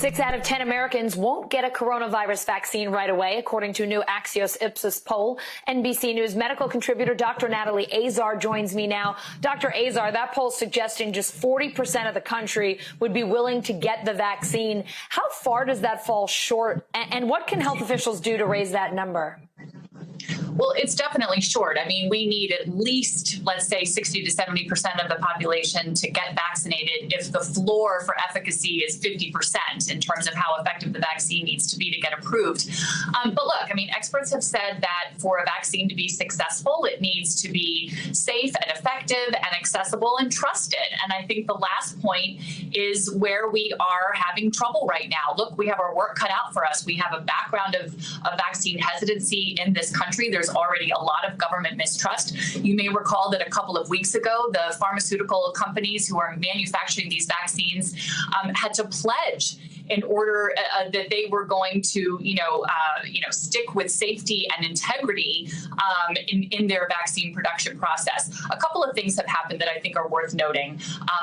6 out of 10 Americans won't get a coronavirus vaccine right away, according to a new Axios Ipsos poll. NBC News medical contributor Dr. Natalie Azar joins me now. Dr. Azar, that poll suggesting just 40% of the country would be willing to get the vaccine. How far does that fall short? And what can health officials do to raise that number? Well, it's definitely short. I mean, we need at least, let's say, 60 to 70% of the population to get vaccinated if the floor for efficacy is 50% in terms of how effective the vaccine needs to be to get approved. But look, I mean, experts have said that for a vaccine to be successful, it needs to be safe and effective and accessible and trusted. And I think the last point is where we are having trouble right now. Look, we have our work cut out for us. We have a background of vaccine hesitancy in this country. There's already a lot of government mistrust. You may recall that a couple of weeks ago, the pharmaceutical companies who are manufacturing these vaccines had to pledge in order that they were going to, stick with safety and integrity in their vaccine production process. A couple of things have happened that I think are worth noting.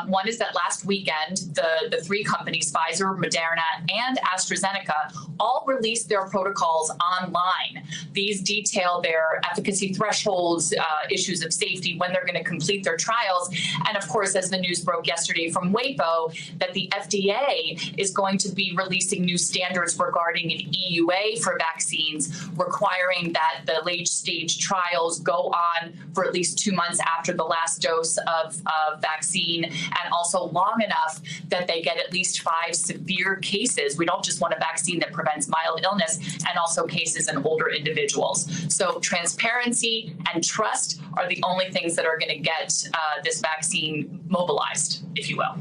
One is that last weekend, the three companies, Pfizer, Moderna, and AstraZeneca, all released their protocols online. These detail their efficacy thresholds, issues of safety, when they're going to complete their trials. And of course, as the news broke yesterday from WAPO, that the FDA is going to be releasing new standards regarding an EUA for vaccines, requiring that the late-stage trials go on for at least 2 months after the last dose of vaccine, and also long enough that they get at least 5 severe cases. We don't just want a vaccine that prevents mild illness, and also cases in older individuals. So transparency and trust are the only things that are going to get this vaccine mobilized, if you will.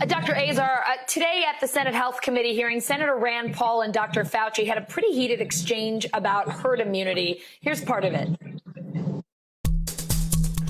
Dr. Azar, today at the Senate Health Committee hearing, Senator Rand Paul and Dr. Fauci had a pretty heated exchange about herd immunity. Here's part of it.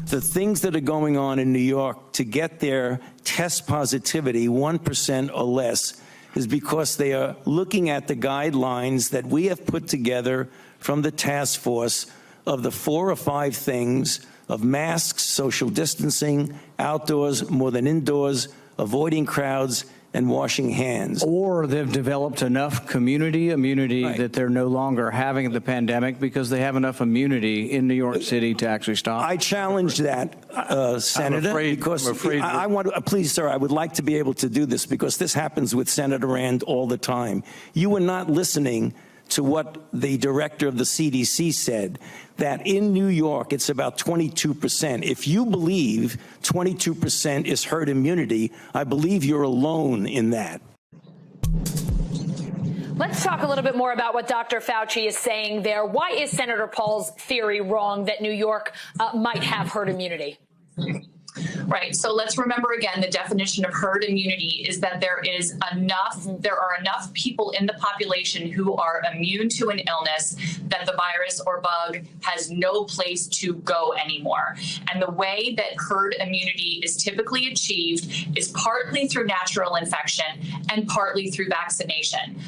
The things that are going on in New York to get their test positivity 1% or less is because they are looking at the guidelines that we have put together from the task force of the 4 or 5 things of masks, social distancing, outdoors more than indoors, avoiding crowds, and washing hands. Or they've developed enough community immunity that they're no longer having the pandemic because they have enough immunity in New York City to actually stop. I challenge that, Senator, because I want to, please, sir, I would like to be able to do this because this happens with Senator Rand all the time. You were not listening to what the director of the CDC said, that in New York, it's about 22%. If you believe 22% is herd immunity, I believe you're alone in that. Let's talk a little bit more about what Dr. Fauci is saying there. Why is Senator Paul's theory wrong that New York might have herd immunity? Right. So let's remember again, the definition of herd immunity is that there are enough people in the population who are immune to an illness that the virus or bug has no place to go anymore. And the way that herd immunity is typically achieved is partly through natural infection and partly through vaccination.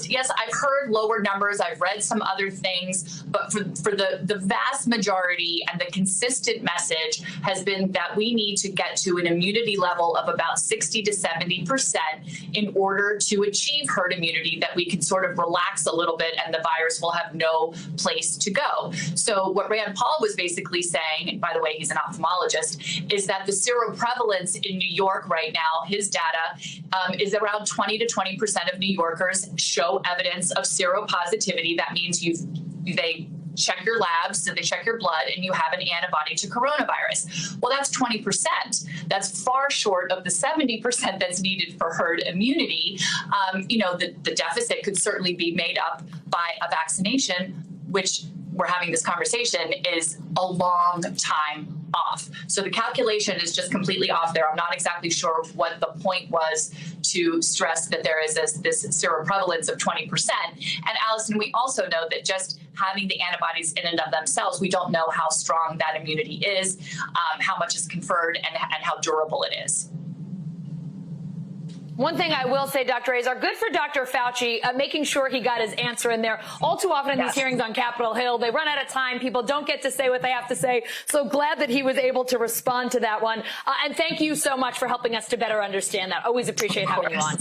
Yes, I've heard lower numbers. I've read some other things, but for the vast majority and the consistent message has been that we need to get to an immunity level of about 60 to 70% in order to achieve herd immunity, that we can sort of relax a little bit and the virus will have no place to go. So what Rand Paul was basically saying, and by the way, he's an ophthalmologist, is that the seroprevalence in New York right now, his data is around 20 to 20% of New Yorkers show evidence of seropositivity. That means they check your labs, so they check your blood, and you have an antibody to coronavirus. Well, that's 20%. That's far short of the 70% that's needed for herd immunity. The deficit could certainly be made up by a vaccination, which we're having this conversation is a long time off. So the calculation is just completely off there. I'm not exactly sure what the point was to stress that there is this seroprevalence of 20%. And Allison, we also know that just having the antibodies in and of themselves, we don't know how strong that immunity is, how much is conferred, and how durable it is. One thing I will say, Dr. Azar, good for Dr. Fauci, making sure he got his answer in there. All too often in these hearings on Capitol Hill, they run out of time. People don't get to say what they have to say. So glad that he was able to respond to that one. And thank you so much for helping us to better understand that. Always appreciate having you on.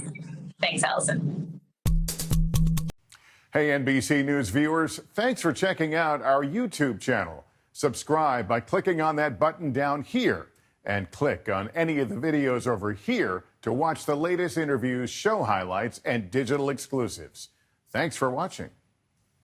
Thanks, Allison. Hey, NBC News viewers, thanks for checking out our YouTube channel. Subscribe by clicking on that button down here and click on any of the videos over here to watch the latest interviews, show highlights, and digital exclusives. Thanks for watching.